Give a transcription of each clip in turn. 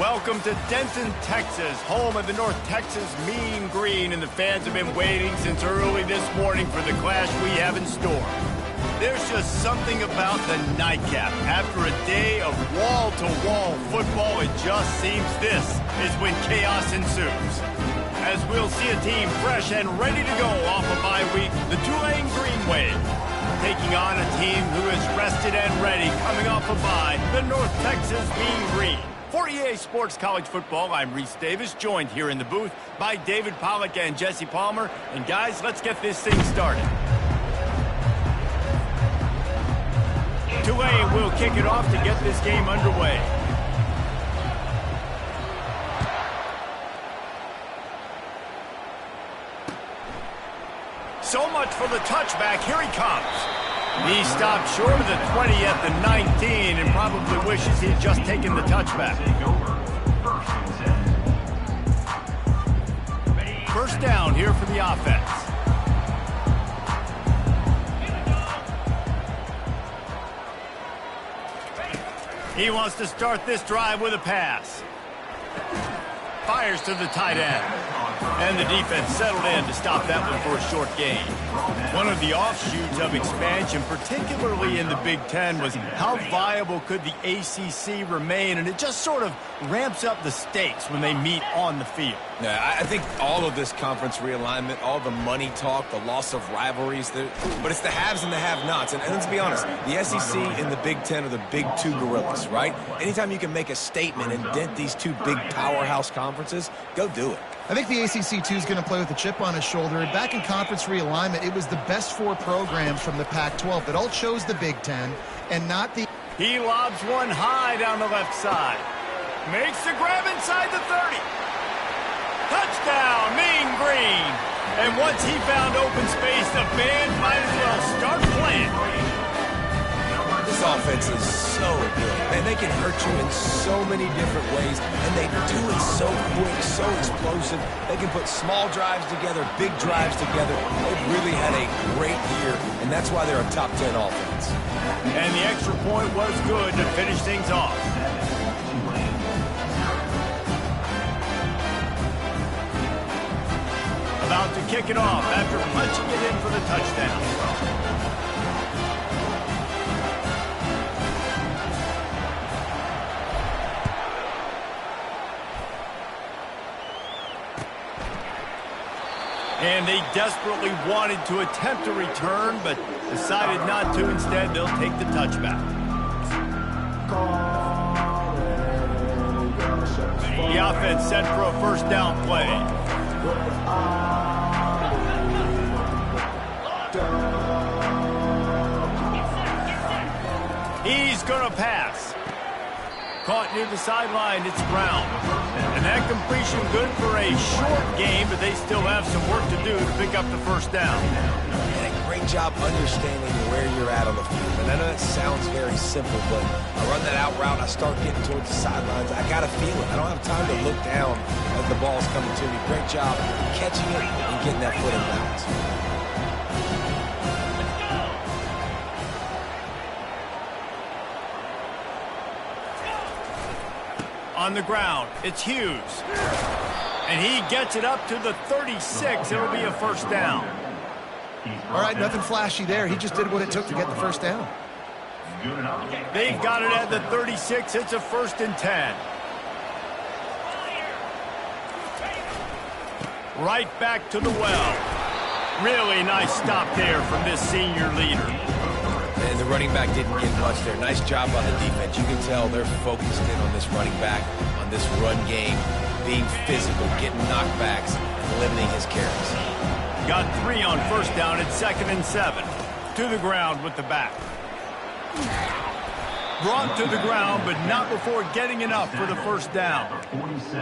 Welcome to Denton, Texas, home of the North Texas Mean Green, and the fans have been waiting since early this morning for the clash we have in store. There's just something about the nightcap. After a day of wall-to-wall football, it just seems this is when chaos ensues. As we'll see a team fresh and ready to go off a bye week, the Tulane Green Wave, taking on a team who is rested and ready coming off a bye, the North Texas Mean Green. For EA Sports College Football, I'm Reese Davis, joined here in the booth by David Pollack and Jesse Palmer. And guys, let's get this thing started. Tulane will kick it off to get this game underway. So much for the touchback. Here he comes. He stopped short of the 20 at the 19 and probably wishes he had just taken the touchback. First down here for the offense. He wants to start this drive with a pass. Fires to the tight end. And the defense settled in to stop that one for a short gain. One of the offshoots of expansion, particularly in the Big Ten, was how viable could the ACC remain, and it just sort of ramps up the stakes when they meet on the field. Yeah, I think all of this conference realignment, all the money talk, the loss of rivalries, but it's the haves and the have-nots. And let's be honest, the SEC and the Big Ten are the big two gorillas, right? Anytime you can make a statement and dent these two big powerhouse conferences, go do it. I think the ACC, too, is going to play with a chip on his shoulder. Back in conference realignment, it was the best four programs from the Pac-12 that all chose the Big Ten and not the... He lobs one high down the left side. Makes the grab inside the 30. Touchdown, Mean Green. And once he found open space, the band might as well start playing. This offense is so good. Man, they can hurt you in so many different ways, and they do it so quick, so explosive. They can put small drives together, big drives together. They've really had a great year, and that's why they're a top 10 offense. And the extra point was good to finish things off. About to kick it off after punching it in for the touchdown. And they desperately wanted to attempt a return, but decided not to. Instead, they'll take the touchback. The offense set for a first down play. He's going to pass. Caught near the sideline, it's Brown. And that completion good for a short game, but they still have some work to do to pick up the first down. And a great job understanding where you're at on the field. And I know that sounds very simple, but I run that out route, I start getting towards the sidelines. I got to feel it. I don't have time to look down as the ball's coming to me. Great job catching it and getting that foot in bounds. On the ground, it's Hughes. And he gets it up to the 36. It'll be a first down. All right, nothing flashy there. He just did what it took to get the first down. They've got it at the 36. It's a 1st and 10. Right back to the well. Really nice stop there from this senior leader. And the running back didn't get much there. Nice job on the defense. You can tell they're focused in on this running back, on this run game, being physical, getting knockbacks, and limiting his carries. Got 3 on first down at 2nd and 7. To the ground with the back. Brought to the ground, but not before getting enough for the first down.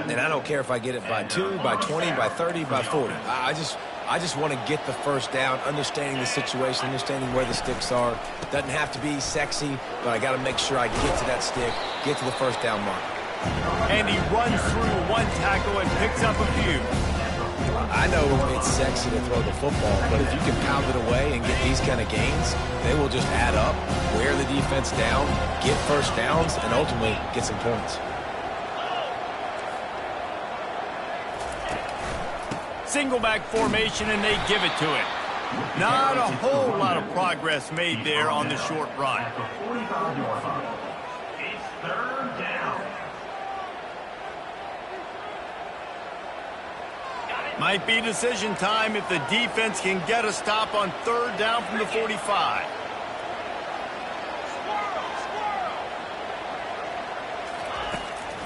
And I don't care if I get it by 2, by 20, by 30, by 40. I just want to get the first down, understanding the situation, understanding where the sticks are. Doesn't have to be sexy, but I got to make sure I get to that stick, get to the first down mark. And he runs through one tackle and picks up a few. I know it's sexy to throw the football, but if you can pound it away and get these kind of gains, they will just add up, wear the defense down, get first downs, and ultimately get some points. Single back formation, and they give it to it. Not a whole lot of progress made there on the short run. It's third down. Might be decision time if the defense can get a stop on third down from the 45.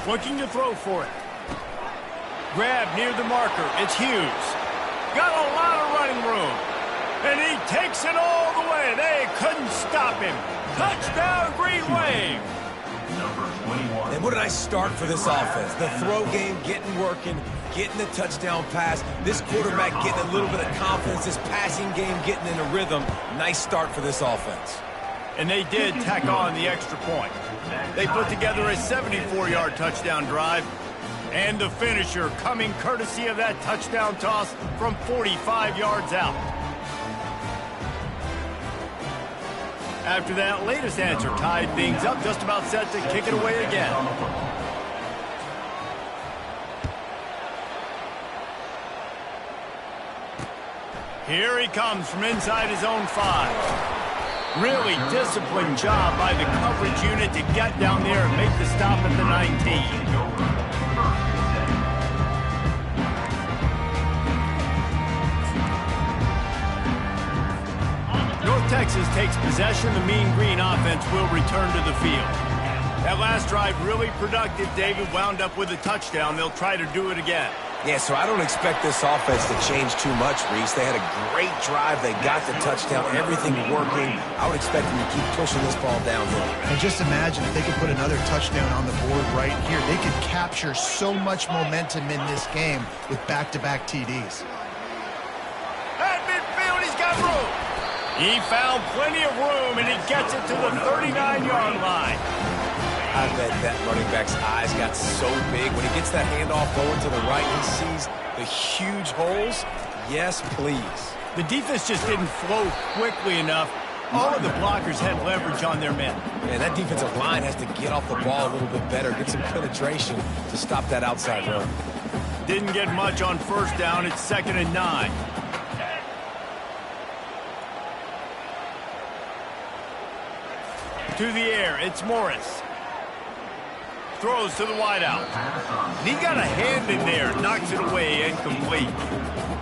Looking to throw for it. Grab near the marker. It's Hughes. Got a lot of running room. And he takes it all the way. They couldn't stop him. Touchdown, Green Wave. Number 21. And what a nice start for this offense. The throw game getting working, getting the touchdown pass. This quarterback getting a little bit of confidence. This passing game getting in a rhythm. Nice start for this offense. And they did tack on the extra point. They put together a 74-yard touchdown drive. And the finisher coming courtesy of that touchdown toss from 45 yards out. After that latest answer tied things up, just about set to kick it away again. Here he comes from inside his own 5. Really disciplined job by the coverage unit to get down there and make the stop at the 19. North Texas takes possession. The Mean Green offense will return to the field. That last drive really productive. David wound up with a touchdown. They'll try to do it again. Yeah, so I don't expect this offense to change too much, Reese. They had a great drive. They got the touchdown. Everything working. I would expect them to keep pushing this ball downhill. And just imagine if they could put another touchdown on the board right here. They could capture so much momentum in this game with back-to-back TDs. At midfield, he's got room. He found plenty of room, and he gets it to the 39-yard line. I bet that running back's eyes got so big. When he gets that handoff going to the right, he sees the huge holes. Yes, please. The defense just didn't flow quickly enough. All of the blockers had leverage on their men. And that defensive line has to get off the ball a little bit better, get some penetration to stop that outside run. Didn't get much on first down. It's 2nd and 9. To the air, it's Morris. Throws to the wideout. And he got a hand in there, knocks it away, incomplete.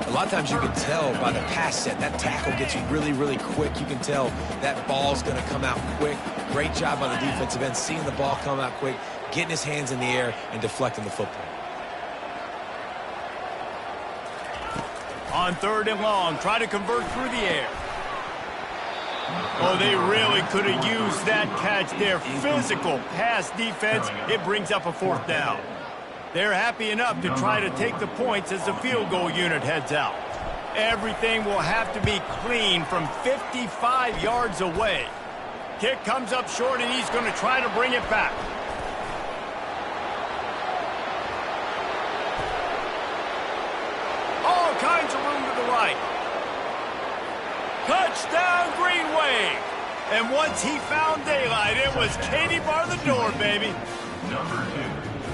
A lot of times you can tell by the pass set, that tackle gets really, really quick. You can tell that ball's going to come out quick. Great job on the defensive end, seeing the ball come out quick, getting his hands in the air, and deflecting the football. On 3rd and long, try to convert through the air. Oh, they really could have used that catch there. Physical pass defense. It brings up a 4th down. They're happy enough to try to take the points as the field goal unit heads out. Everything will have to be clean from 55 yards away. Kick comes up short, and he's going to try to bring it back. All kinds of room to the right. Touchdown, Green Wave. And once he found daylight, it was Katie bar the door, baby. Number 2.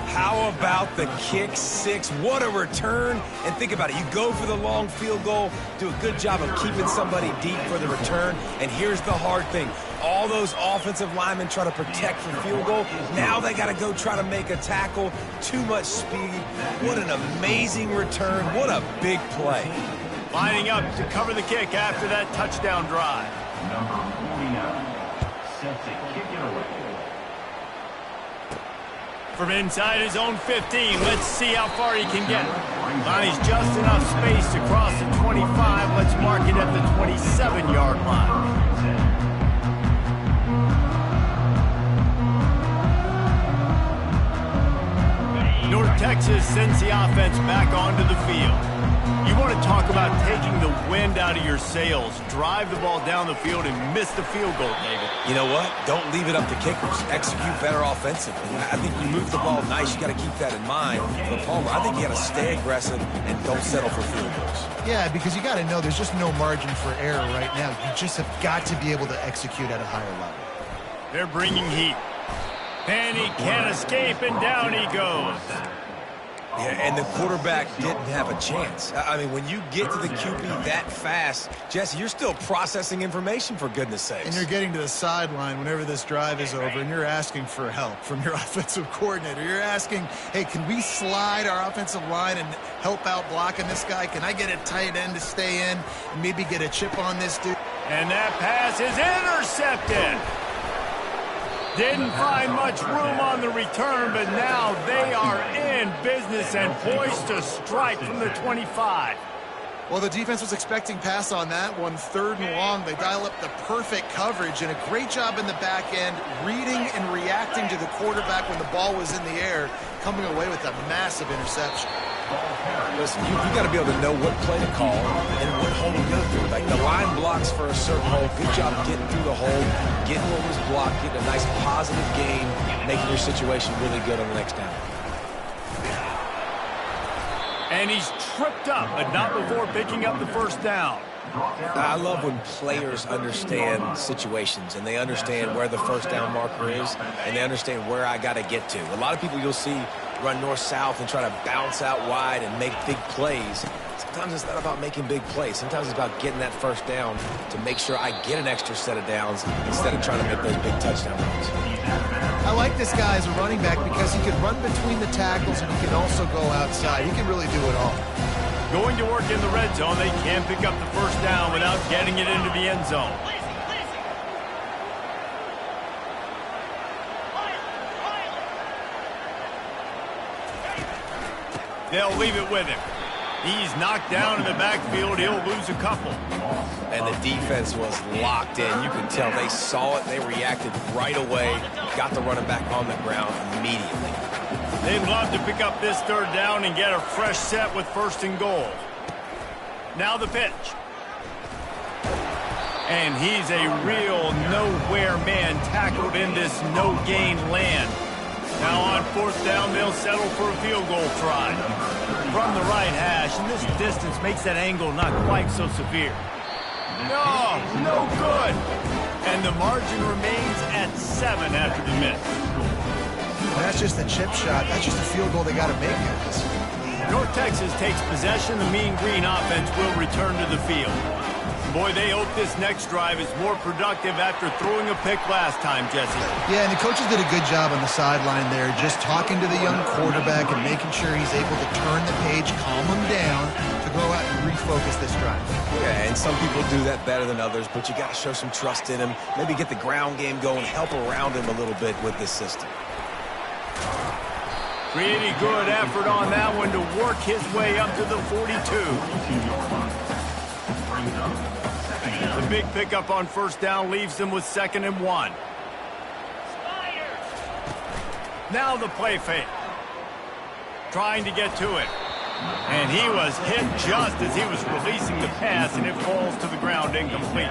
How about the kick 6? What a return. And think about it. You go for the long field goal, do a good job of keeping somebody deep for the return. And here's the hard thing. All those offensive linemen try to protect the field goal. Now they got to go try to make a tackle. Too much speed. What an amazing return. What a big play. Lining up to cover the kick after that touchdown drive. Number 49. Set to kick it away. From inside his own 15, let's see how far he can get. Finds just enough space to cross the 25. Let's mark it at the 27-yard line. North Texas sends the offense back onto the field. You want to talk about taking the wind out of your sails. Drive the ball down the field and miss the field goal, David. You know what? Don't leave it up to kickers. Execute better offensively. I think you move the ball nice. You got to keep that in mind. But Palmer, I think you got to stay aggressive and don't settle for field goals. Yeah, because you got to know there's just no margin for error right now. You just have got to be able to execute at a higher level. They're bringing heat. And he can't escape, and down he goes. Yeah, and the quarterback didn't have a chance. I mean, when you get to the QB that fast, Jesse, you're still processing information, for goodness sakes. And you're getting to the sideline whenever this drive is over, and you're asking for help from your offensive coordinator. You're asking, hey, can we slide our offensive line and help out blocking this guy? Can I get a tight end to stay in and maybe get a chip on this dude? And that pass is intercepted. Didn't find much room on the return, but now they are in business and poised to strike from the 25. Well, the defense was expecting pass on that one, 3rd and long. They dial up the perfect coverage and a great job in the back end, reading and reacting to the quarterback when the ball was in the air, coming away with a massive interception. Listen, you got to be able to know what play to call and what hole to go through. Like, the line blocks for a certain hole. Good job getting through the hole, getting what was blocked, getting a nice positive gain, making your situation really good on the next down. And he's tripped up, but not before picking up the first down. I love when players understand situations and they understand where the first down marker is and they understand where I got to get to. A lot of people you'll see run north-south and try to bounce out wide and make big plays. Sometimes it's not about making big plays. Sometimes it's about getting that first down to make sure I get an extra set of downs instead of trying to make those big touchdown runs. I like this guy as a running back because he can run between the tackles and he can also go outside. He can really do it all. Going to work in the red zone, they can't pick up the first down without getting it into the end zone. They'll leave it with him. He's knocked down in the backfield. He'll lose a couple. And the defense was locked in. You can tell they saw it. They reacted right away. Got the running back on the ground immediately. They'd love to pick up this 3rd down and get a fresh set with 1st and goal. Now the pitch. And he's a real nowhere man tackled in this no-gain land. Now on 4th down, they'll settle for a field goal try. From the right hash, and this distance makes that angle not quite so severe. No good. And the margin remains at 7 after the miss. That's just a chip shot. That's just a field goal they got to make, guys. North Texas takes possession. The Mean Green offense will return to the field. Boy, they hope this next drive is more productive after throwing a pick last time, Jesse. Yeah, and the coaches did a good job on the sideline there, just talking to the young quarterback and making sure he's able to turn the page, calm him down, to go out and refocus this drive. Yeah, and some people do that better than others, but you got to show some trust in him, maybe get the ground game going, help around him a little bit with this system. Pretty good effort on that one to work his way up to the 42. The big pickup on 1st down leaves them with 2nd and 1. Now the play fake. Trying to get to it. And he was hit just as he was releasing the pass, and it falls to the ground incomplete.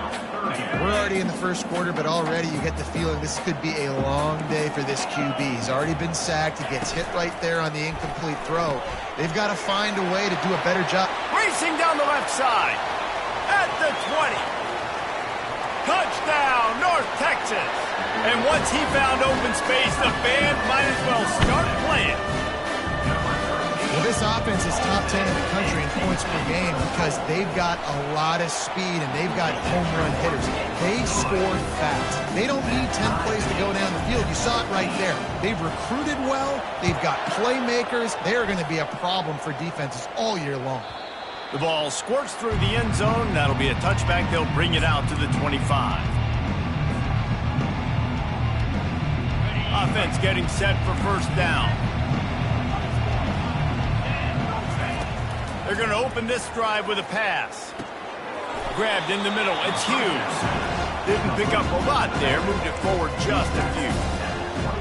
We're already in the 1st quarter, but already you get the feeling this could be a long day for this QB. He's already been sacked. He gets hit right there on the incomplete throw. They've got to find a way to do a better job. Racing down the left side. At the 20. Touchdown, North Texas. And once he found open space, the band might as well start playing. Well, this offense is top 10 in the country in points per game because they've got a lot of speed and they've got home run hitters. They score fast. They don't need 10 plays to go down the field. You saw it right there. They've recruited well. They've got playmakers. They're going to be a problem for defenses all year long. The ball squirts through the end zone. That'll be a touchback. They'll bring it out to the 25. Offense getting set for 1st down. They're going to open this drive with a pass. Grabbed in the middle. It's Hughes. Didn't pick up a lot there. Moved it forward just a few.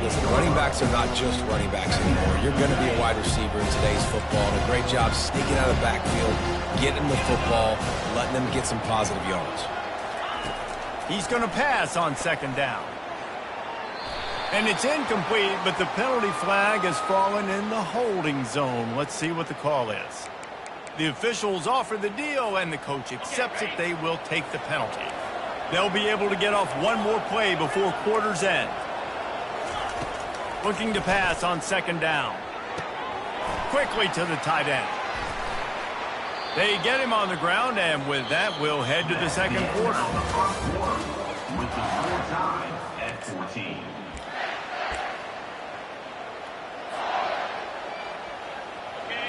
Listen, running backs are not just running backs anymore. You're going to be a wide receiver in today's football. And a great job sneaking out of the backfield, getting the football, letting them get some positive yards. He's going to pass on 2nd down. And it's incomplete, but the penalty flag has fallen in the holding zone. Let's see what the call is. The officials offer the deal, and the coach accepts it. They will take the penalty. They'll be able to get off one more play before quarter's end. Looking to pass on 2nd down. quickly to the tight end. They get him on the ground, and with that, we'll head to the second quarter. With the score tied at 14.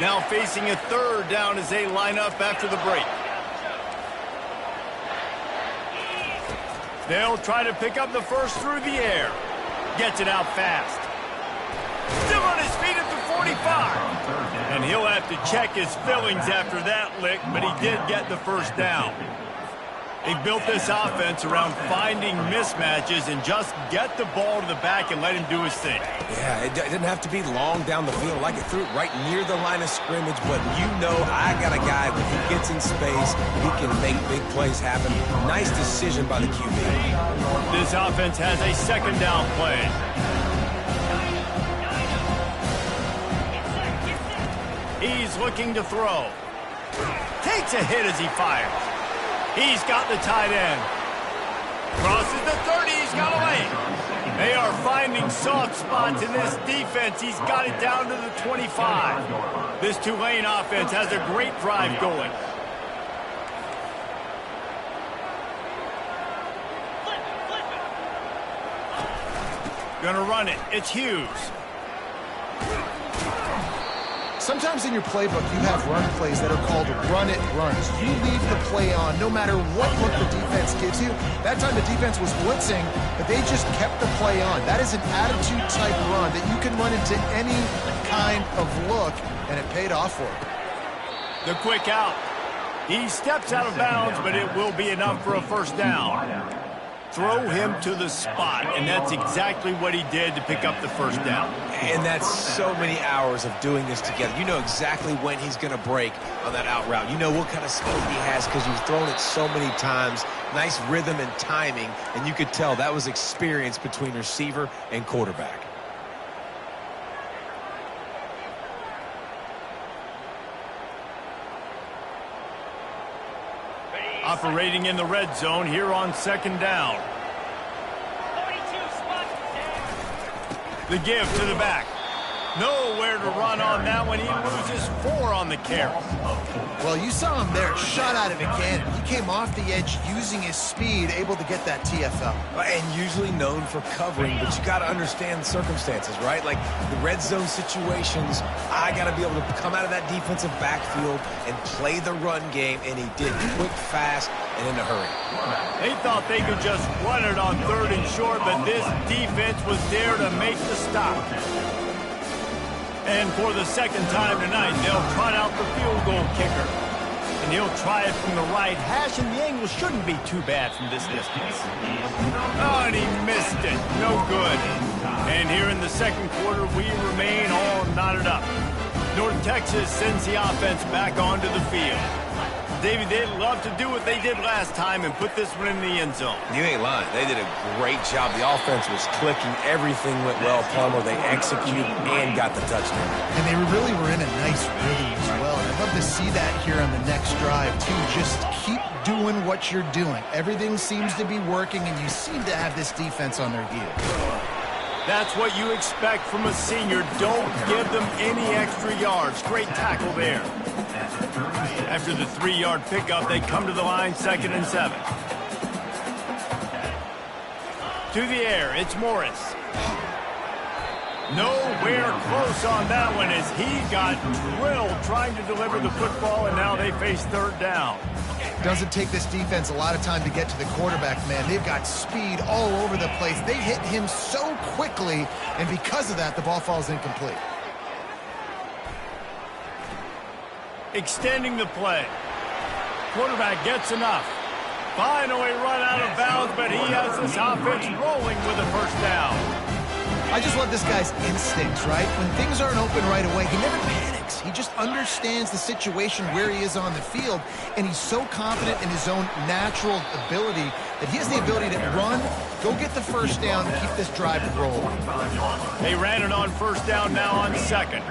Now facing a third down as they line up after the break. They'll try to pick up the first through the air. Gets it out fast. Still on his feet at the 45. And he'll have to check his fillings after that lick, but he did get the first down. They built this offense around finding mismatches and just get the ball to the back and let him do his thing. Yeah, it didn't have to be long down the field. Like it threw it right near the line of scrimmage, but you know I got a guy when he gets in space, he can make big plays happen. Nice decision by the QB. This offense has a second down play. He's looking to throw. Takes a hit as he fires. He's got the tight end. Crosses the 30. He's got a lane. They are finding soft spots in this defense. He's got it down to the 25. This Tulane offense has a great drive going. Gonna run it. It's Hughes. Sometimes in your playbook, you have run plays that are called run-it runs. You leave the play on no matter what look the defense gives you. That time the defense was blitzing, but they just kept the play on. That is an attitude-type run that you can run into any kind of look, and it paid off for him. The quick out. He steps out of bounds, but it will be enough for a first down. Throw him to the spot, and that's exactly what he did to pick up the first down. And that's so many hours of doing this together. You know exactly when he's going to break on that out route. You know what kind of speed he has because you've thrown it so many times. Nice rhythm and timing, and you could tell that was experience between receiver and quarterback. Operating in the red zone here on second down. The give to the back. Nowhere to run on that one. He loses 4 on the carry. Well, you saw him there, shot out of a cannon. He came off the edge using his speed, able to get that TFL. And usually known for covering, but you got to understand the circumstances, right? Like the red zone situations, I got to be able to come out of that defensive backfield and play the run game, and he did quick, fast, and in a hurry. They thought they could just run it on third and short, but this defense was there to make the stop. And for the second time tonight, they'll trot out the field goal kicker. And he'll try it from the right hash, and the angle shouldn't be too bad from this distance. Oh, and he missed it. No good. And here in the second quarter, we remain all knotted up. North Texas sends the offense back onto the field. David, they'd love to do what they did last time and put this one in the end zone. You ain't lying. They did a great job. The offense was clicking. Everything went well. Palmer, they executed and got the touchdown. And they really were in a nice rhythm as well. I'd love to see that here on the next drive, too. Just keep doing what you're doing. Everything seems to be working, and you seem to have this defense on their heels. That's what you expect from a senior. Don't give them any extra yards. Great tackle there. After the 3-yard pickup, they come to the line, 2nd and 7. To the air, it's Morris. Nowhere close on that one as he got drilled trying to deliver the football, and now they face third down. Doesn't take this defense a lot of time to get to the quarterback, man. They've got speed all over the place. They hit him so quickly, and because of that, the ball falls incomplete. Extending the play. Quarterback gets enough. Finally run out of bounds, but he has this offense rolling with a first down. I just love this guy's instincts, right? When things aren't open right away, he never panics. He just understands the situation where he is on the field, and he's so confident in his own natural ability that he has the ability to run, go get the first down, and keep this drive rolling. They ran it on first down, now on second.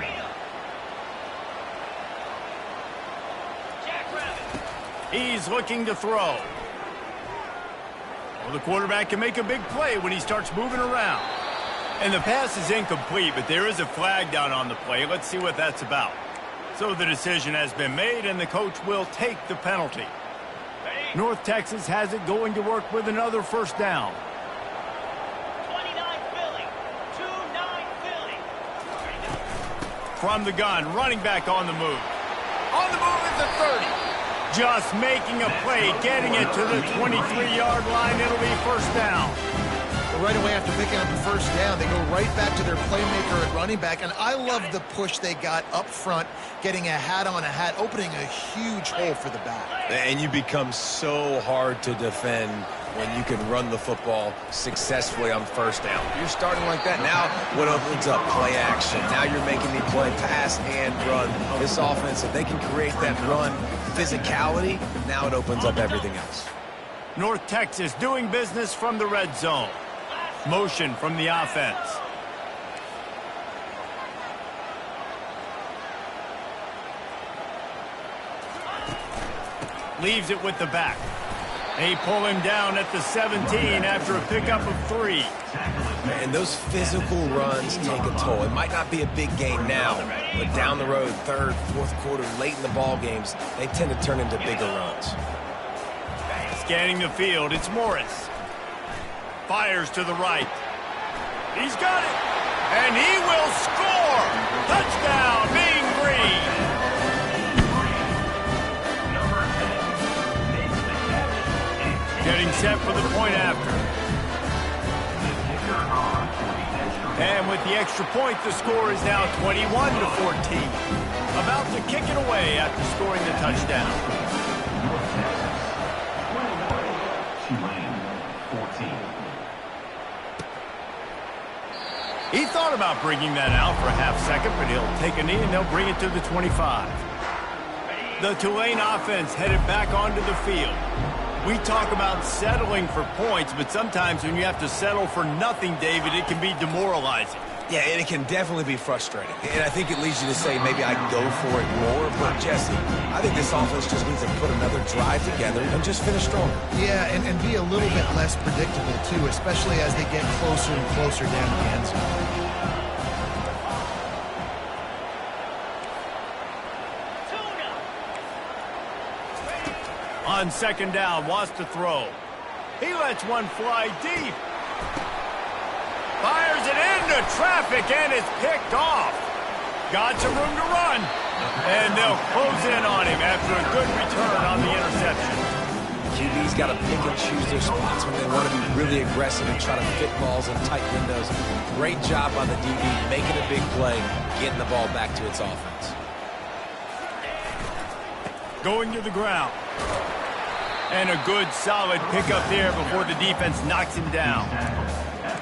He's looking to throw. Well, the quarterback can make a big play when he starts moving around. And the pass is incomplete, but there is a flag down on the play. Let's see what that's about. So the decision has been made, and the coach will take the penalty. North Texas has it going to work with another first down. 29 Philly. 2-9 Philly. From the gun, running back on the move. On the move is the 30. Just making a play, getting it to the 23-yard line. It'll be first down. Right away after picking up the first down, they go right back to their playmaker at running back, and I love the push they got up front, getting a hat on a hat, opening a huge hole for the back. And you become so hard to defend when you can run the football successfully on first down. You're starting like that. Now what opens up? Play action. Now you're making me play pass and run. This offense, if they can create that run physicality, now it opens up everything else. North Texas doing business from the red zone. Motion from the offense. Leaves it with the back. They pull him down at the 17 after a pickup of 3. And those physical runs take a toll. It might not be a big gain now, but down the road, third, fourth quarter, late in the ball games, they tend to turn into bigger runs. Scanning the field, it's Morris. Fires to the right. He's got it. And he will score. Touchdown, Mean Green. Getting set for the point after. And with the extra point, the score is now 21-14. About to kick it away after scoring the touchdown. Tulane, 14. He thought about bringing that out for a half second, but he'll take a knee and they'll bring it to the 25. The Tulane offense headed back onto the field. We talk about settling for points, but sometimes when you have to settle for nothing, David, it can be demoralizing. Yeah, and it can definitely be frustrating. And I think it leads you to say maybe I go for it more. But, Jesse, I think this offense just needs to put another drive together and just finish stronger. Yeah, and be a little bit less predictable, too, especially as they get closer and closer down the end zone. On second down, wants to throw. He lets one fly deep. Fires it into traffic, and it's picked off. Got some room to run. And they'll close in on him after a good return on the interception. QB's got to pick and choose their spots when they want to be really aggressive and try to fit balls in tight windows. Great job by the DB, making a big play, getting the ball back to its offense. Going to the ground. And a good, solid pickup there before the defense knocks him down.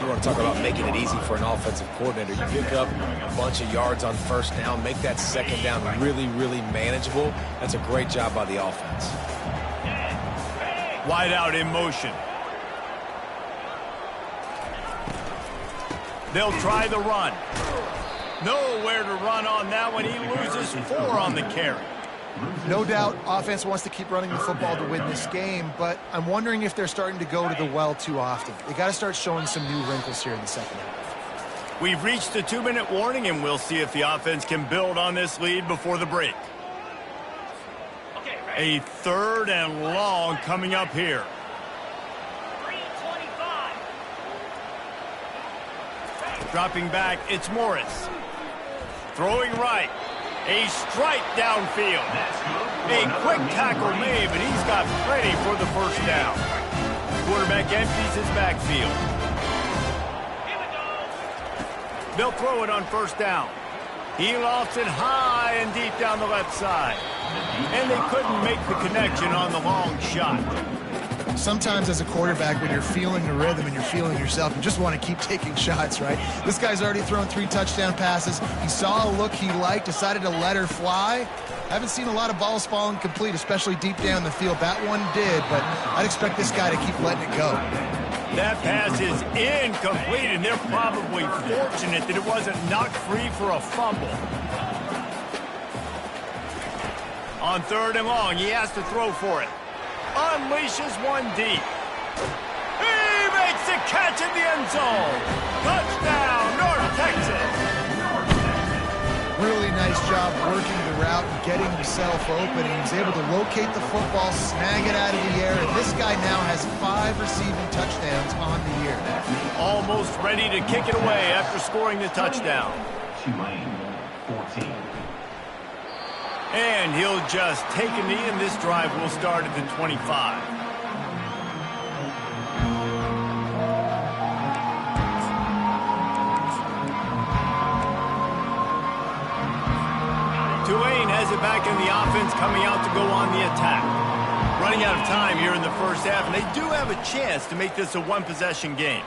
You want to talk about making it easy for an offensive coordinator. You pick up a bunch of yards on first down, make that second down really, really manageable. That's a great job by the offense. Wide out in motion. They'll try the run. Nowhere to run on that one. He loses 4 on the carry. No doubt, offense wants to keep running the football to win this game, but I'm wondering if they're starting to go to the well too often. They got to start showing some new wrinkles here in the second half. We've reached the 2-minute warning, and we'll see if the offense can build on this lead before the break. A 3rd and long coming up here. 3:25. Dropping back, it's Morris. Throwing right. A strike downfield. A quick tackle made, but he's got plenty for the first down. Quarterback empties his backfield. They'll throw it on first down. He lofts it high and deep down the left side. And they couldn't make the connection on the long shot. Sometimes as a quarterback, when you're feeling the rhythm and you're feeling yourself, you just want to keep taking shots, right? This guy's already thrown 3 touchdown passes. He saw a look he liked, decided to let her fly. Haven't seen a lot of balls falling complete, especially deep down the field. That one did, but I'd expect this guy to keep letting it go. That pass is incomplete, and they're probably fortunate that it wasn't knocked free for a fumble. On 3rd and long, he has to throw for it. Unleashes one deep. He makes the catch in the end zone. Touchdown, North Texas. really nice job working the route and getting himself open. He was able to locate the football, snag it out of the air, and this guy now has 5 receiving touchdowns on the year. Almost ready to kick it away after scoring the touchdown. Tulane, 14. And he'll just take a knee, and this drive will start at the 25. Tulane has it back in the offense, coming out to go on the attack. Running out of time here in the first half, and they do have a chance to make this a one-possession game.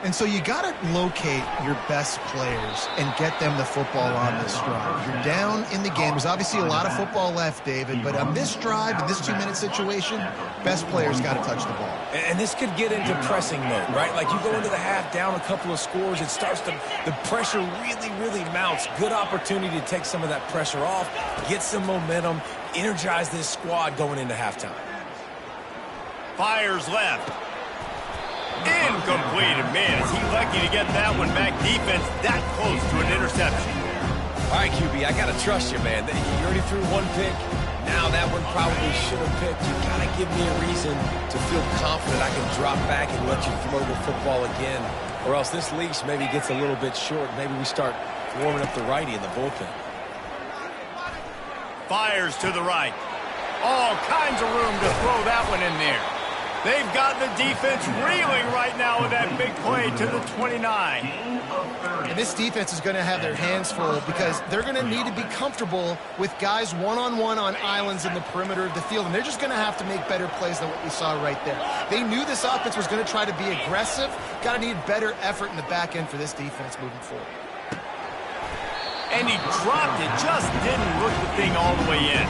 And so you got to locate your best players and get them the football on this drive. You're down in the game. There's obviously a lot of football left, David, but on this drive, in this 2-minute situation, best players got to touch the ball. And this could get into pressing mode, right? Like you go into the half down a couple of scores, it starts to, the pressure really mounts. Good opportunity to take some of that pressure off, get some momentum, energize this squad going into halftime. Fires left. Incomplete. Man, is he lucky to get that one back. Defense that close to an interception. All right, QB, I got to trust you, man. You already threw one pick. Now that one probably should have picked. You got to give me a reason to feel confident I can drop back and let you throw the football again. Or else this leash maybe gets a little bit short. Maybe we start warming up the righty in the bullpen. Fires to the right. All kinds of room to throw that one in there. They've got the defense reeling right now with that big play to the 29. And this defense is going to have their hands full because they're going to need to be comfortable with guys one-on-one on islands in the perimeter of the field, and they're just going to have to make better plays than what we saw right there. They knew this offense was going to try to be aggressive. Got to need better effort in the back end for this defense moving forward. And he dropped it, just didn't look the thing all the way in.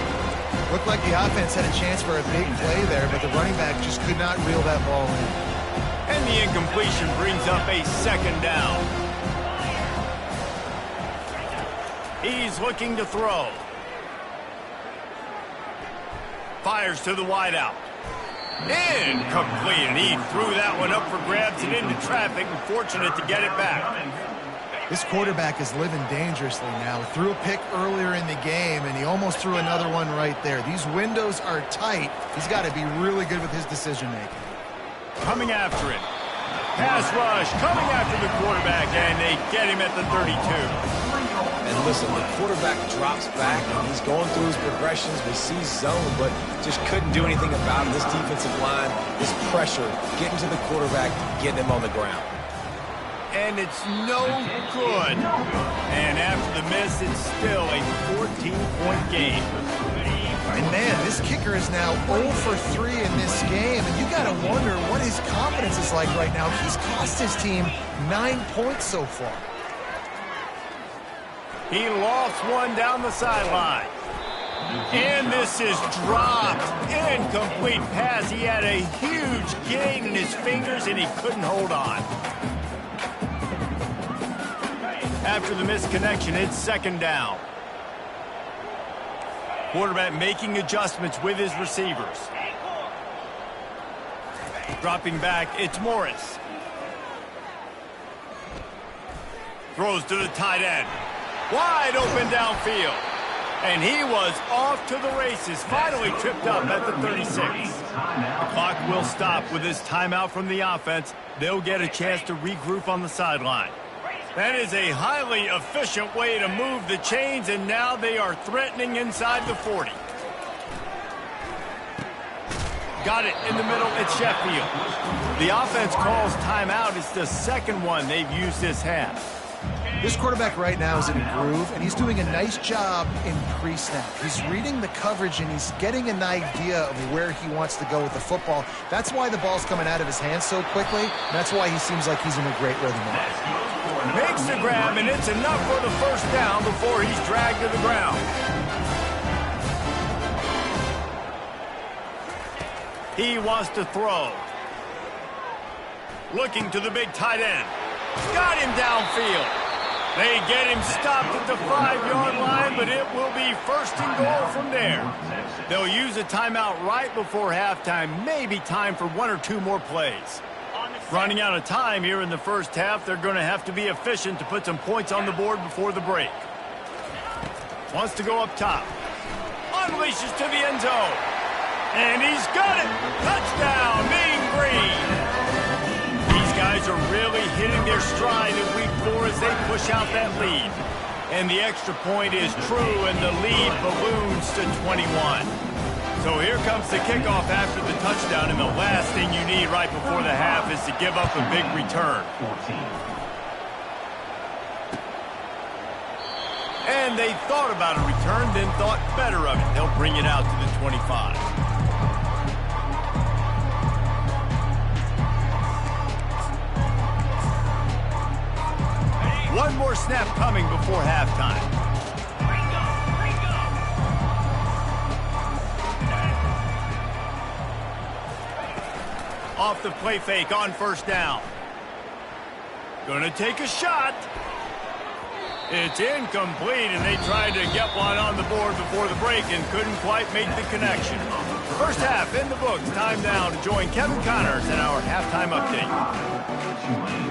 Looked like the offense had a chance for a big play there, but the running back just could not reel that ball in. And the incompletion brings up a second down. He's looking to throw. Fires to the wideout. Incomplete, and he threw that one up for grabs and into traffic, and fortunate to get it back. This quarterback is living dangerously now. Threw a pick earlier in the game, and he almost threw another one right there. These windows are tight. He's got to be really good with his decision-making. Coming after it. Pass rush, coming after the quarterback, and they get him at the 32. And listen, the quarterback drops back, and he's going through his progressions. We see zone, but just couldn't do anything about it. This defensive line, this pressure, getting to the quarterback, getting him on the ground. And it's no good. And after the miss, it's still a 14-point game. And man, this kicker is now 0 for 3 in this game, and you got to wonder what his confidence is like right now. He's cost his team 9 points so far. He lost one down the sideline. And this is dropped. Incomplete pass. He had a huge gain in his fingers, and he couldn't hold on. After the misconnection, it's second down. Quarterback making adjustments with his receivers. Dropping back, it's Morris. Throws to the tight end. Wide open downfield. And he was off to the races. Finally tripped up at the 36. The clock will stop with this timeout from the offense. They'll get a chance to regroup on the sideline. That is a highly efficient way to move the chains, and now they are threatening inside the 40. Got it in the middle, it's Sheffield. The offense calls timeout. It's the second one they've used this half. This quarterback right now is in a groove, and he's doing a nice job in pre-snap. He's reading the coverage, and he's getting an idea of where he wants to go with the football. That's why the ball's coming out of his hands so quickly. That's why he seems like he's in a great rhythm now. Makes the grab, and it's enough for the first down before he's dragged to the ground. He wants to throw. Looking to the big tight end. Got him downfield. They get him stopped at the 5-yard line, but it will be first and goal from there. They'll use a timeout right before halftime. Maybe time for 1 or 2 more plays. Running out of time here in the first half. They're going to have to be efficient to put some points on the board before the break. Wants to go up top. Unleashes to the end zone. And he's got it. Touchdown, Mean Green. These guys are really hitting their stride in week 4 as they push out that lead. And the extra point is true, and the lead balloons to 21. So here comes the kickoff after the touchdown, and the last thing you need right before the half is to give up a big return. 14. And they thought about a return, then thought better of it. They'll bring it out to the 25. One more snap coming before halftime. Off the play fake on first down. Gonna take a shot. It's incomplete, and they tried to get one on the board before the break and couldn't quite make the connection. First half in the books. Time now to join Kevin Connors in our halftime update. Tulane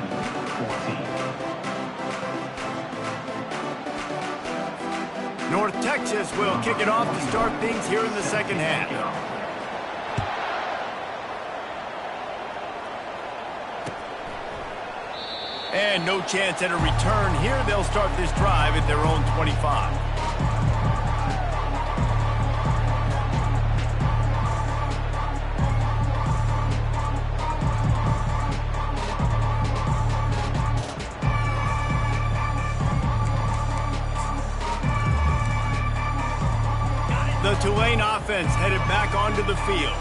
14. North Texas will kick it off to start things here in the second half. And no chance at a return here. They'll start this drive at their own 25. The Tulane offense headed back onto the field.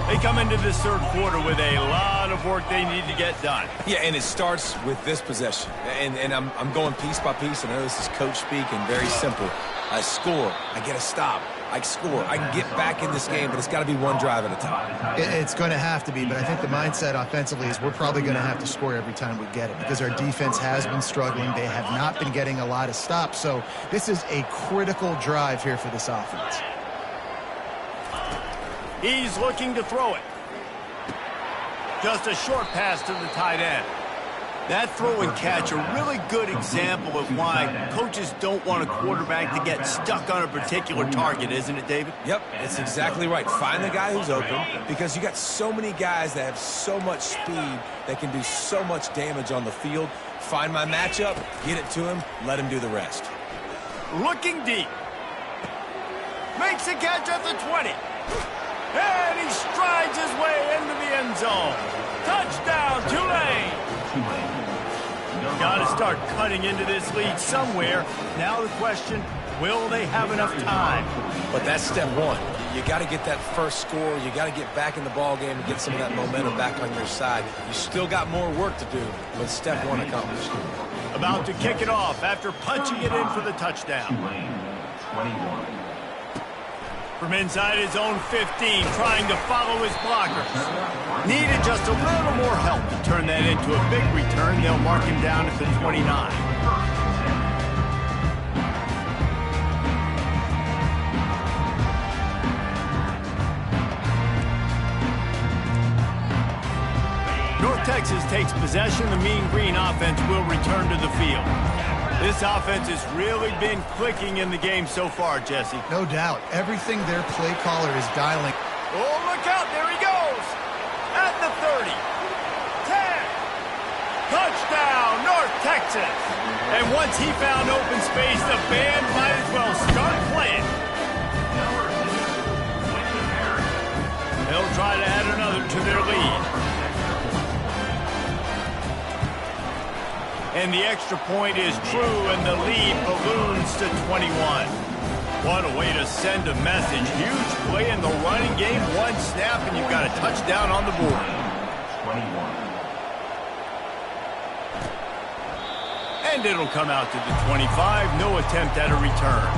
They come into this third quarter with a lot of work they need to get done. Yeah, and it starts with this possession. And I'm going piece by piece. I know this is coach speak and very simple. I score. I get a stop. I score. I can get back in this game, but it's got to be one drive at a time. It's going to have to be, but I think the mindset offensively is we're probably going to have to score every time we get it because our defense has been struggling. They have not been getting a lot of stops. So this is a critical drive here for this offense. He's looking to throw it. Just a short pass to the tight end. That throw and catch, a really good example of why coaches don't want a quarterback to get stuck on a particular target, isn't it, David? Yep, it's exactly right. Find the guy who's open because you got so many guys that have so much speed that can do so much damage on the field. Find my matchup, get it to him, let him do the rest. Looking deep. Makes a catch at the 20. And he strides his way into the end zone. Touchdown, Tulane. Got to start cutting into this lead somewhere. Now the question, will they have enough time? But that's step one. You got to get that first score. You got to get back in the ball game and get some of that momentum back on your side. You still got more work to do, but step one accomplished. About to kick it off after punching it in for the touchdown. Tulane 21. From inside his own 15, trying to follow his blockers. Needed just a little more help to turn that into a big return. They'll mark him down at the 29. North Texas takes possession. The Mean Green offense will return to the field. This offense has really been clicking in the game so far, Jesse. No doubt. Everything their play caller is dialing. Oh, look out. There he goes. At the 30. 10. Touchdown, North Texas. And once he found open space, the band might as well start playing. They'll try to add another to their lead. And the extra point is true, and the lead balloons to 21. What a way to send a message. Huge play in the running game. One snap, and you've got a touchdown on the board. 21. And it'll come out to the 25. No attempt at a return.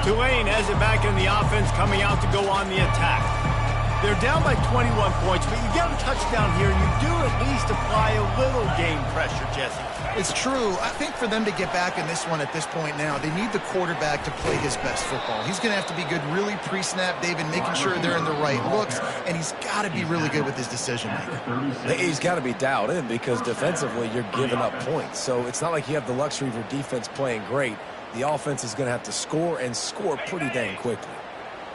Tulane has it back in the offense, coming out to go on the attack. They're down by 21 points, but you get a touchdown here, and you do at least apply a little game pressure, Jesse. It's true. I think for them to get back in this one at this point now, they need the quarterback to play his best football. He's going to have to be good really pre-snap, David, making sure they're in the right looks, and he's got to be really good with his decision-making. He's got to be dialed in because defensively you're giving up points. So it's not like you have the luxury of your defense playing great. The offense is going to have to score and score pretty dang quickly.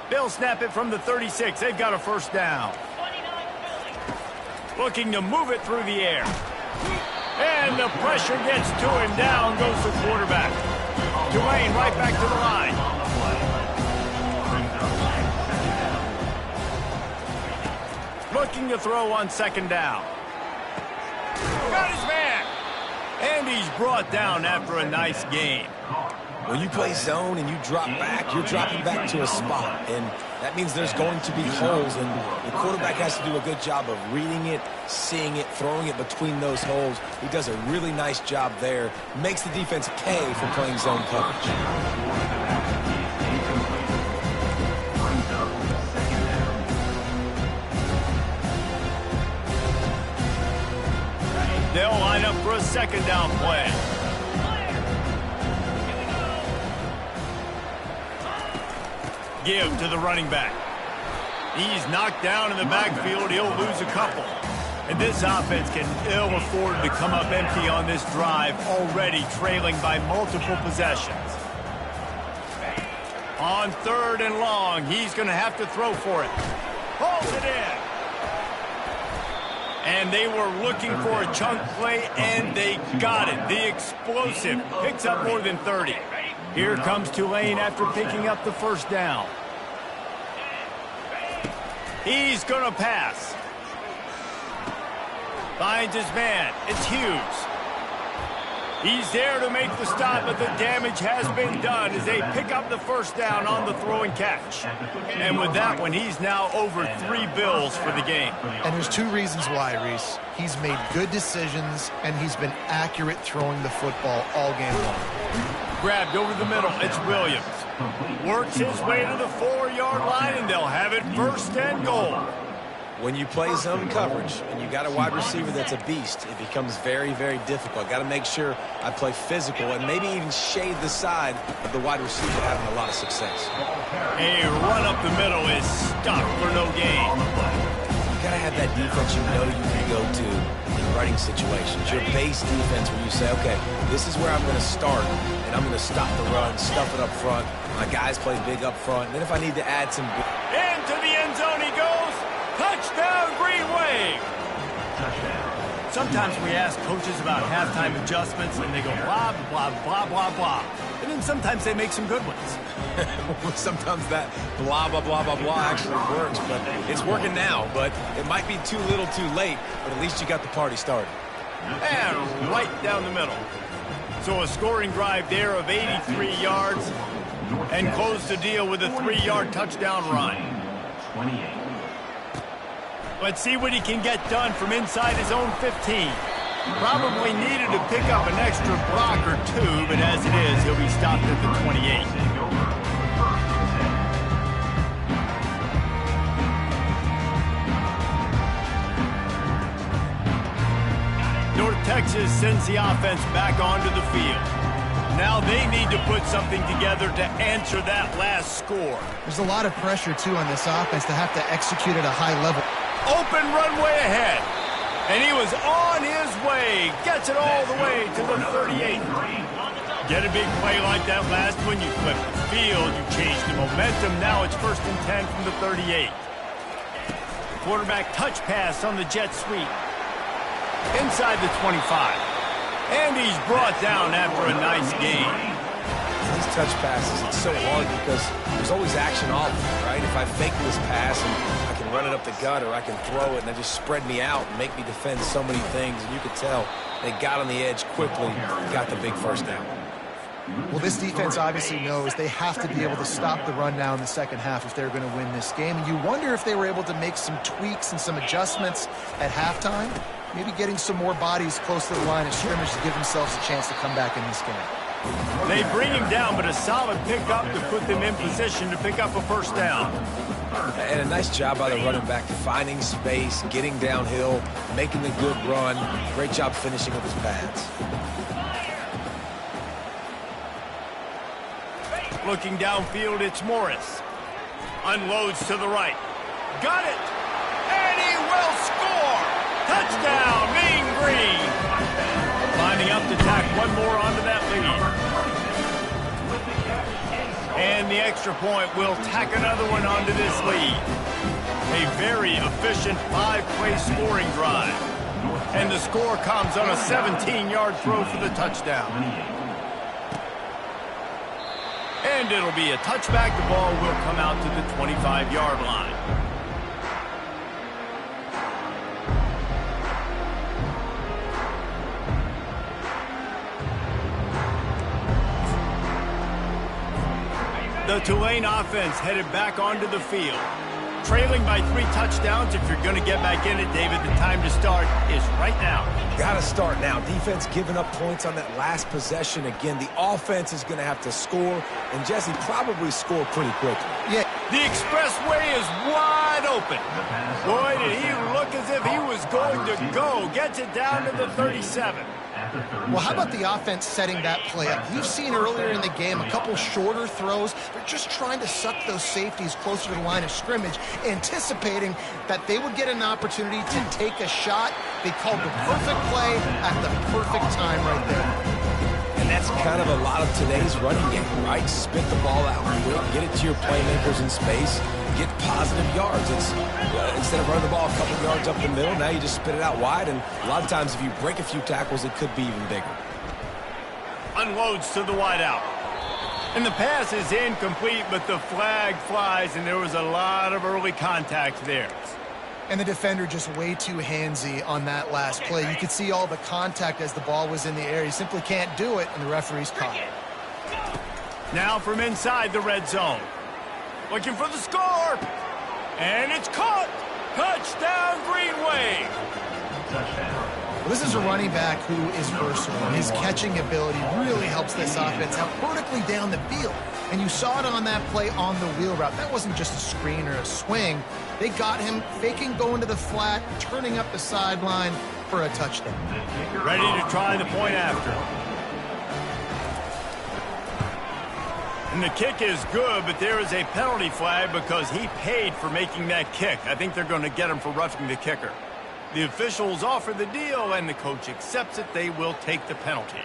They'll snap it from the 36. They've got a first down. Looking to move it through the air. And the pressure gets to him. Down goes the quarterback. Tulane right back to the line. Looking to throw on second down. Got his man. And he's brought down after a nice gain. When you play zone and you drop back, you're dropping back to a spot. And that means there's going to be holes. And the quarterback has to do a good job of reading it, seeing it, throwing it between those holes. He does a really nice job there. Makes the defense pay for playing zone coverage. They'll line up for a second down play. Give to the running back. He's knocked down in the backfield. He'll lose a couple. And this offense can ill afford to come up empty on this drive, already trailing by multiple possessions. On third and long, he's going to have to throw for it. Holds it in. And they were looking for a chunk play, and they got it. The explosive picks up more than 30. Here comes Tulane after picking up the first down. He's going to pass. Finds his man. It's Hughes. He's there to make the stop, but the damage has been done as they pick up the first down on the throw and catch. And with that one, he's now over 3 bills for the game. And there's 2 reasons why, Reese. He's made good decisions, and he's been accurate throwing the football all game long. Grabbed over the middle. It's Williams. Works his way to the 4-yard line, and they'll have it first and goal. When you play zone coverage and you got a wide receiver that's a beast, it becomes very, very difficult. Got to make sure I play physical and maybe even shade the side of the wide receiver having a lot of success. A run up the middle is stopped for no gain. You got to have that defense you know you can go to in running situations. Your base defense where you say, okay, this is where I'm going to start, and I'm going to stop the run, stuff it up front. My guys play big up front. And then if I need to add some... Into the end zone he goes. Touchdown, Green Wave! Sometimes we ask coaches about halftime adjustments, and they go blah, blah, blah, blah, blah. And then sometimes they make some good ones. Sometimes that blah, blah, blah, blah, blah actually works, but it's working now. But it might be too little too late, but at least you got the party started. And right down the middle. So a scoring drive there of 83 yards, and close the deal with a 3-yard touchdown run. 28. Let's see what he can get done from inside his own 15. Probably needed to pick up an extra block or 2, but as it is, he'll be stopped at the 28. North Texas sends the offense back onto the field. Now they need to put something together to answer that last score. There's a lot of pressure, too, on this offense to have to execute at a high level. Open runway ahead. And he was on his way. Gets it all the way to the 38. Get a big play like that last one, you flip the field, you change the momentum. Now it's 1st and 10 from the 38. Quarterback touch pass on the jet sweep. Inside the 25. And he's brought down after a nice gain. These touch passes, it's so hard because there's always action off, right? If I fake this pass and I can run it up the gut, or I can throw it and they just spread me out and make me defend so many things. And you could tell they got on the edge quickly, got the big first down. Well, this defense obviously knows they have to be able to stop the run now in the second half if they're going to win this game. And you wonder if they were able to make some tweaks and some adjustments at halftime. Maybe getting some more bodies close to the line of scrimmage to give themselves a chance to come back in this game. They bring him down, but a solid pickup to put them in position to pick up a first down. And a nice job by the running back, finding space, getting downhill, making the good run. Great job finishing with his pads. Looking downfield, it's Morris. Unloads to the right. Got it! And he will score! Touchdown, Mean Green! Lining up to tack one more onto that lead. And the extra point will tack another one onto this lead. A very efficient 5-play scoring drive. And the score comes on a 17-yard throw for the touchdown. And it'll be a touchback. The ball will come out to the 25-yard line. The Tulane offense headed back onto the field. Trailing by 3 touchdowns. If you're going to get back in it, David, the time to start is right now. Got to start now. Defense giving up points on that last possession. Again, the offense is going to have to score, and Jesse probably score pretty quickly. Yeah. The expressway is wide open. Boy, did he look as if he was going to go. Gets it down to the 37. Well, how about the offense setting that play up? We've seen earlier in the game a couple shorter throws. They're just trying to suck those safeties closer to the line of scrimmage, anticipating that they would get an opportunity to take a shot. They called the perfect play at the perfect time right there. And that's kind of a lot of today's running game, right? Spit the ball out quick, get it to your playmakers in space, get positive yards. It's instead of running the ball a couple yards up the middle, now you just spit it out wide, and a lot of times if you break a few tackles, it could be even bigger. Unloads to the wideout. And the pass is incomplete, but the flag flies, and there was a lot of early contact there. And the defender just way too handsy on that last play. You could see all the contact as the ball was in the air. He simply can't do it, and the referee's caught it. Now from inside the red zone. Looking for the score. And it's caught. Touchdown, Greenway. Well, this is a running back who is versatile. His catching ability really helps this offense out vertically down the field. And you saw it on that play on the wheel route. That wasn't just a screen or a swing. They got him faking going to the flat, turning up the sideline for a touchdown. Ready to try the point after. And the kick is good, but there is a penalty flag because he paid for making that kick. I think they're going to get him for roughing the kicker. The officials offer the deal, and the coach accepts it. They will take the penalty.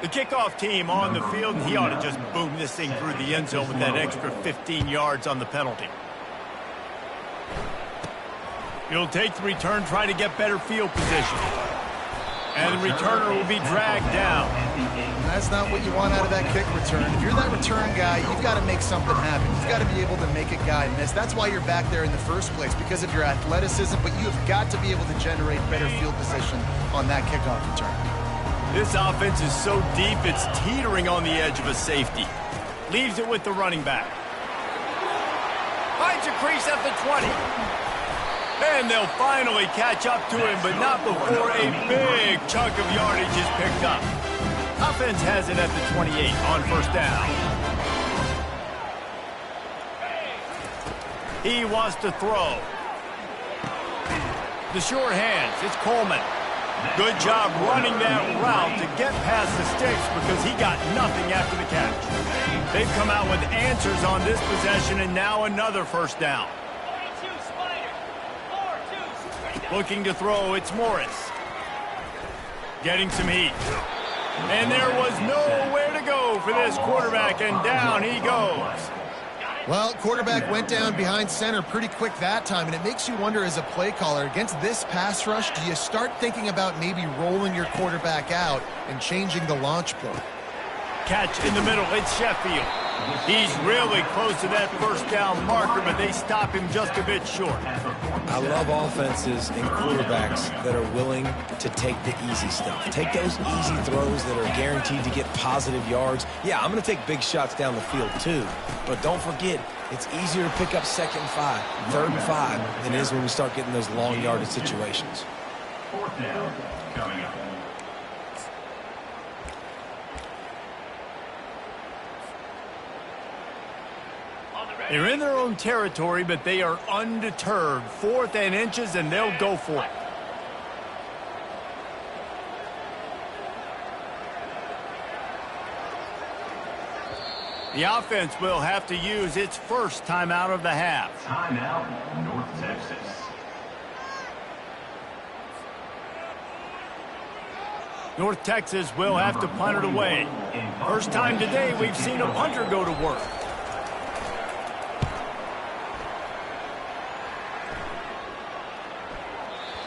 The kickoff team on the field, and he ought to just boom this thing through the end zone with that extra 15 yards on the penalty. He'll take the return, try to get better field position. And the returner will be dragged down. That's not what you want out of that kick return. If you're that return guy, you've got to make something happen. You've got to be able to make a guy miss. That's why you're back there in the first place, because of your athleticism, but you've got to be able to generate better field position on that kickoff return. This offense is so deep, it's teetering on the edge of a safety. Leaves it with the running back. Finds a crease at the 20. And they'll finally catch up to him, but not before a big chunk of yardage is picked up. Offense has it at the 28 on first down. He wants to throw. The short hands, it's Coleman. Good job running that route to get past the sticks because he got nothing after the catch. They've come out with answers on this possession, and now another first down. Looking to throw, it's Morris. Getting some heat. And there was nowhere to go for this quarterback, and down he goes. Well, quarterback went down behind center pretty quick that time, and it makes you wonder as a play caller, against this pass rush, do you start thinking about maybe rolling your quarterback out and changing the launch play? Catch in the middle, it's Sheffield. He's really close to that first down marker, but they stop him just a bit short. I love offenses and quarterbacks that are willing to take the easy stuff. Take those easy throws that are guaranteed to get positive yards. Yeah, I'm going to take big shots down the field too. But don't forget, it's easier to pick up 2nd and 5, 3rd and 5 than it is when we start getting those long yardage situations. Fourth down coming up. They're in their own territory, but they are undeterred. 4th and inches, and they'll go for it. The offense will have to use its first timeout of the half. Timeout, North Texas. North Texas will have to punt it away. First time today we've seen a punter go to work.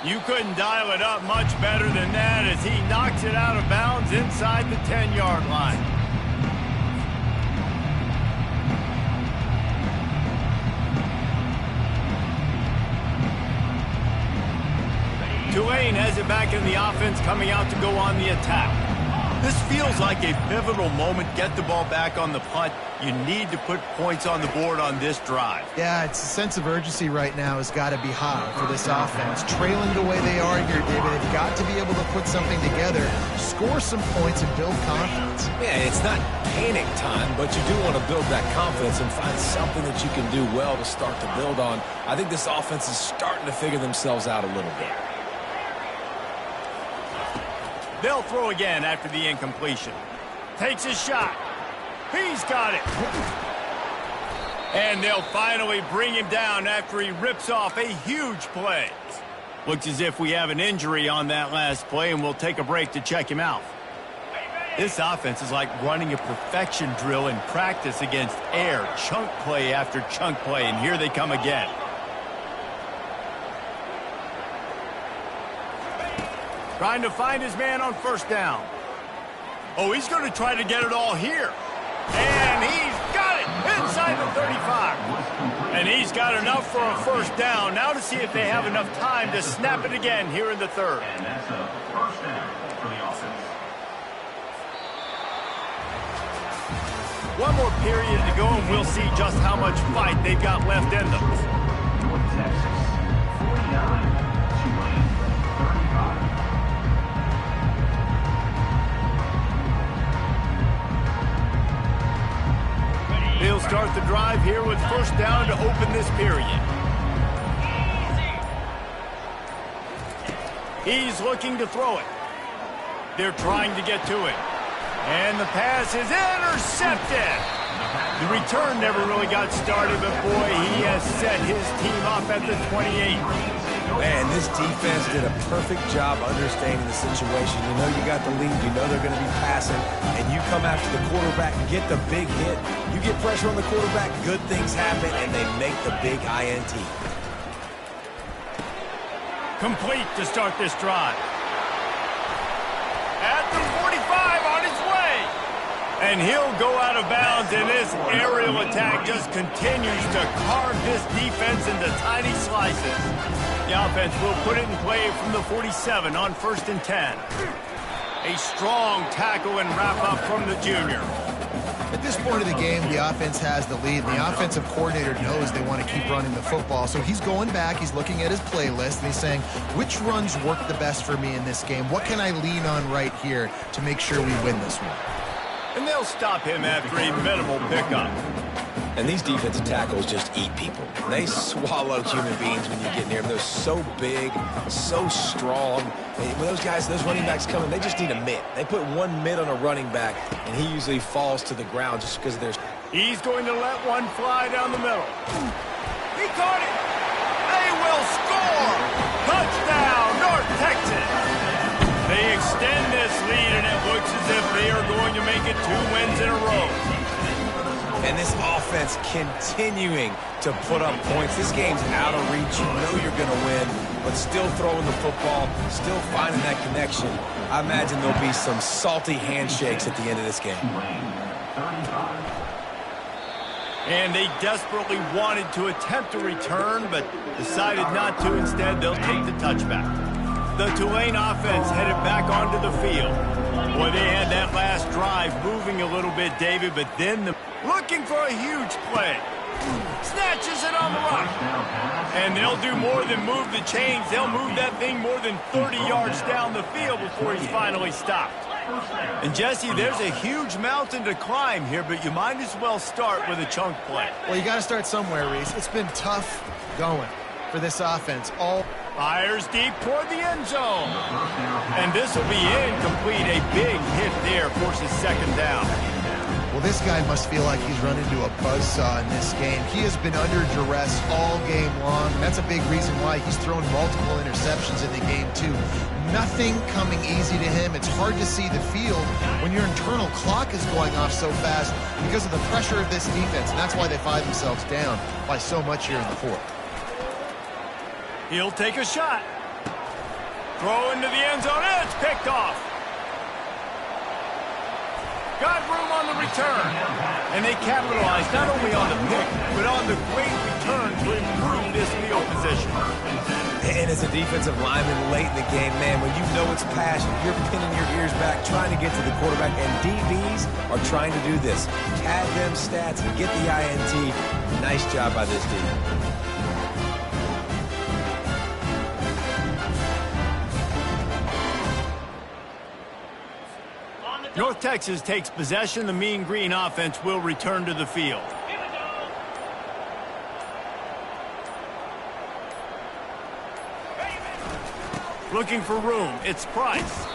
You couldn't dial it up much better than that as he knocks it out of bounds inside the 10-yard line. Tulane has it back in the offense, coming out to go on the attack. This feels like a pivotal moment. Get the ball back on the punt. You need to put points on the board on this drive. Yeah, it's a sense of urgency right now has got to be high for this offense. Trailing the way they are here, David, they've got to be able to put something together, score some points, and build confidence. Yeah, it's not panic time, but you do want to build that confidence and find something that you can do well to start to build on. I think this offense is starting to figure themselves out a little bit. They'll throw again after the incompletion. Takes his shot. He's got it. And they'll finally bring him down after he rips off a huge play. Looks as if we have an injury on that last play, and we'll take a break to check him out. This offense is like running a perfection drill in practice against air. Chunk play after chunk play, and here they come again. Trying to find his man on first down. Oh, he's going to try to get it all here. And he's got it inside the 35. And he's got enough for a first down. Now to see if they have enough time to snap it again here in the third. And that's a first down for the offense. One more period to go, and we'll see just how much fight they've got left in them. North Texas, 49, Tulane, 35. They'll start the drive here with first down to open this period. He's looking to throw it. They're trying to get to it. And the pass is intercepted. The return never really got started, but boy, he has set his team up at the 28. Man, this defense did a perfect job understanding the situation. You know you got the lead. You know they're going to be passing. And you come after the quarterback and get the big hit. You get pressure on the quarterback, good things happen, and they make the big INT. Complete to start this drive. At the 45 on his way. And he'll go out of bounds, and this aerial attack just continues to carve this defense into tiny slices. The offense will put it in play from the 47 on 1st and 10. A strong tackle and wrap-up from the junior. At this point of the game, the offense has the lead, and the offensive coordinator knows they want to keep running the football. So he's going back, he's looking at his playlist, and he's saying, which runs work the best for me in this game? What can I lean on right here to make sure we win this one? And they'll stop him after a minimal pickup. And these defensive tackles just eat people. They swallow human beings when you get near them. They're so big, so strong. When those guys, those running backs come in, they just need a mitt. They put one mitt on a running back, and he usually falls to the ground just because there's... He's going to let one fly down the middle. He caught it. They will score. Touchdown, North Texas. They extend this lead, and it looks as if they are going to make it 2 wins in a row. And this offense continuing to put up points. This game's out of reach. You know you're going to win, but still throwing the football, still finding that connection. I imagine there'll be some salty handshakes at the end of this game. And they desperately wanted to attempt a return, but decided not to. Instead, they'll take the touchback. The Tulane offense headed back onto the field. Boy, they had that last drive moving a little bit, David, but then looking for a huge play. Snatches it on the run. And they'll do more than move the chains. They'll move that thing more than 30 yards down the field before he's finally stopped. And, Jesse, there's a huge mountain to climb here, but you might as well start with a chunk play. Well, you got to start somewhere, Reese. It's been tough going for this offense. Fires deep toward the end zone. And this will be incomplete. A big hit there forces second down. Well, this guy must feel like he's run into a buzzsaw in this game. He has been under duress all game long, and that's a big reason why he's thrown multiple interceptions in the game, too. Nothing coming easy to him. It's hard to see the field when your internal clock is going off so fast because of the pressure of this defense, and that's why they find themselves down by so much here in the fourth. He'll take a shot. Throw into the end zone. It's picked off. Got room on the return. And they capitalized not only on the pick, but on the great return to improve this field position. And as a defensive lineman late in the game, man, when you know it's passion, you're pinning your ears back, trying to get to the quarterback, and DBs are trying to do this. Pad them stats and get the INT. Nice job by this D. North Texas takes possession. The Mean Green offense will return to the field. Looking for room. It's Price.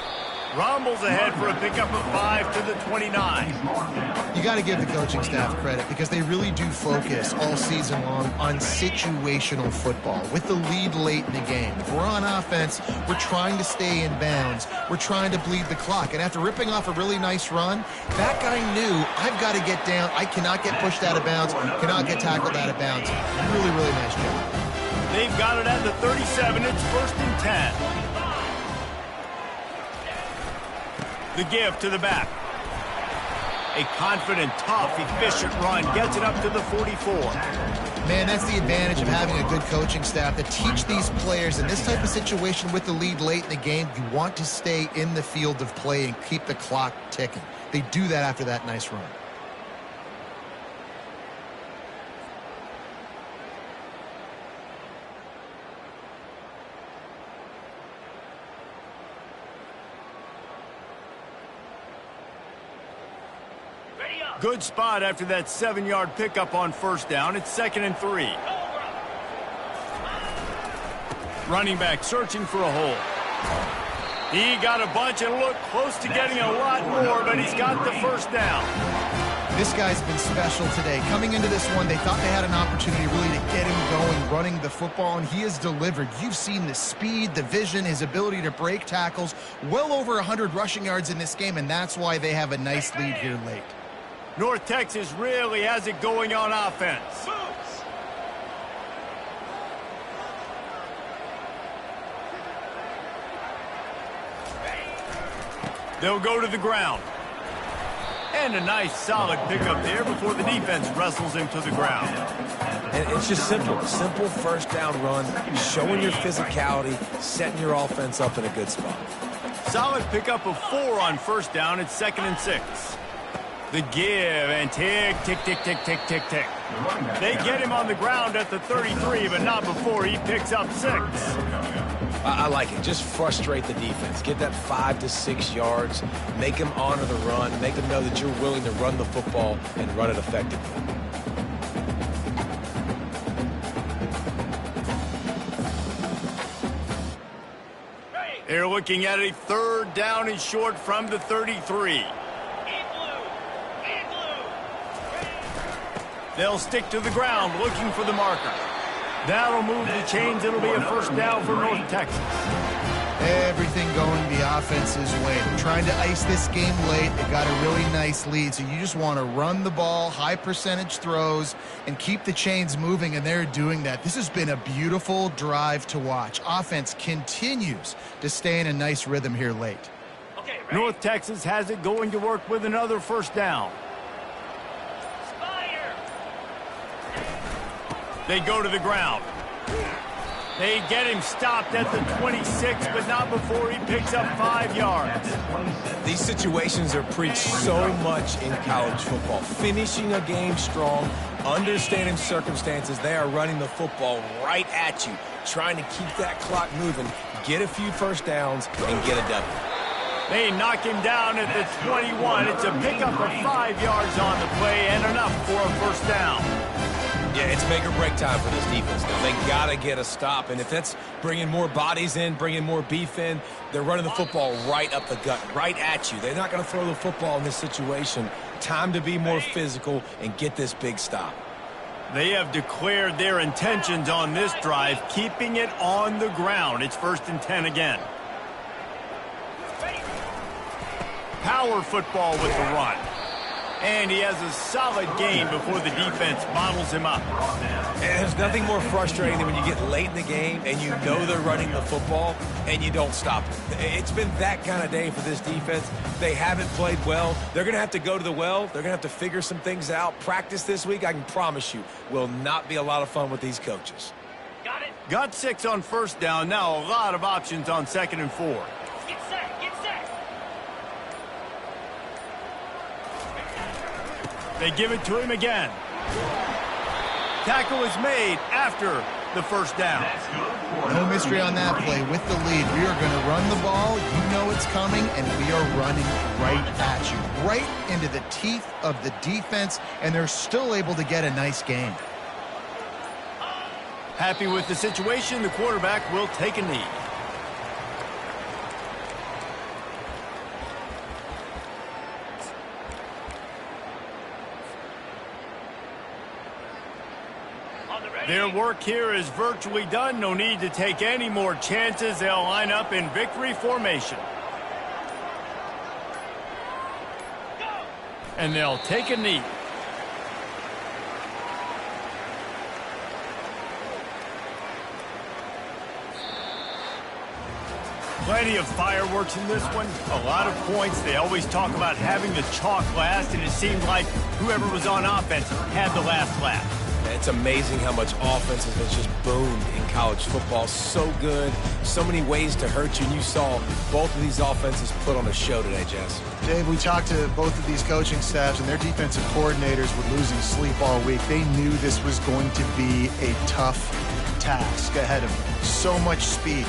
Rumbles ahead for a pickup of 5 to the 29. You got to give the coaching staff credit because they really do focus all season long on situational football with the lead late in the game. If we're on offense, we're trying to stay in bounds. We're trying to bleed the clock. And after ripping off a really nice run, that guy knew, I've got to get down. I cannot get pushed out of bounds, cannot get tackled out of bounds. Really, really nice job. They've got it at the 37. It's 1st and 10. The give to the back. A confident, tough, efficient run gets it up to the 44. Man, that's the advantage of having a good coaching staff that teach these players in this type of situation with the lead late in the game, you want to stay in the field of play and keep the clock ticking. They do that after that nice run. Good spot after that 7-yard pickup on 1st down. It's 2nd and 3. Running back searching for a hole. He got a bunch and looked close to getting a lot more, but he's got the 1st down. This guy's been special today. Coming into this one, they thought they had an opportunity really to get him going, running the football, and he has delivered. You've seen the speed, the vision, his ability to break tackles, well over 100 rushing yards in this game, and that's why they have a nice lead here late. North Texas really has it going on offense. They'll go to the ground. And a nice solid pickup there before the defense wrestles him to the ground. And it's just simple. Simple 1st down run, showing your physicality, setting your offense up in a good spot. Solid pickup of 4 on 1st down. It's 2nd and 6. The give and tick, tick, tick, tick, tick, tick, tick. They get him on the ground at the 33, but not before he picks up 6. I like it. Just frustrate the defense. Get that 5 to 6 yards. Make them honor the run. Make them know that you're willing to run the football and run it effectively. They're looking at a 3rd down and short from the 33. They'll stick to the ground looking for the marker. That'll move the chains. It'll be a 1st down for North Texas. Everything going the offense's way. They're trying to ice this game late. They've got a really nice lead, so you just want to run the ball, high percentage throws, and keep the chains moving, and they're doing that. This has been a beautiful drive to watch. Offense continues to stay in a nice rhythm here late. North Texas has it going to work with another 1st down. They go to the ground. They get him stopped at the 26, but not before he picks up 5 yards. These situations are preached so much in college football. Finishing a game strong, understanding circumstances. They are running the football right at you, trying to keep that clock moving, get a few first downs, and get a W. They knock him down at the 21. It's a pickup of 5 yards on the play and enough for a first down. Yeah, it's make or break time for this defense now. They got to get a stop, and if that's bringing more bodies in, bringing more beef in, they're running the football right up the gut, right at you. They're not going to throw the football in this situation. Time to be more physical and get this big stop. They have declared their intentions on this drive, keeping it on the ground. It's 1st and 10 again. Power football with the run. And he has a solid gain before the defense bottles him up. And there's nothing more frustrating than when you get late in the game and you know they're running the football and you don't stop it. It's been that kind of day for this defense. They haven't played well. They're going to have to go to the well. They're going to have to figure some things out. Practice this week, I can promise you, will not be a lot of fun with these coaches. Got it. Got 6 on first down. Now a lot of options on 2nd and 4. Get set. Get set. They give it to him again. Tackle is made after the first down. No mystery on that play. With the lead, we are going to run the ball. You know it's coming, and we are running right at you, right into the teeth of the defense, and they're still able to get a nice gain. Happy with the situation, the quarterback will take a knee. Their work here is virtually done. No need to take any more chances. They'll line up in victory formation. And they'll take a knee. Plenty of fireworks in this one. A lot of points. They always talk about having the chalk last, and it seemed like whoever was on offense had the last laugh. It's amazing how much offense has been just boomed in college football. So good, so many ways to hurt you, and you saw both of these offenses put on a show today, Jess. Dave, we talked to both of these coaching staffs, and their defensive coordinators were losing sleep all week. They knew this was going to be a tough task ahead of them. So much speed,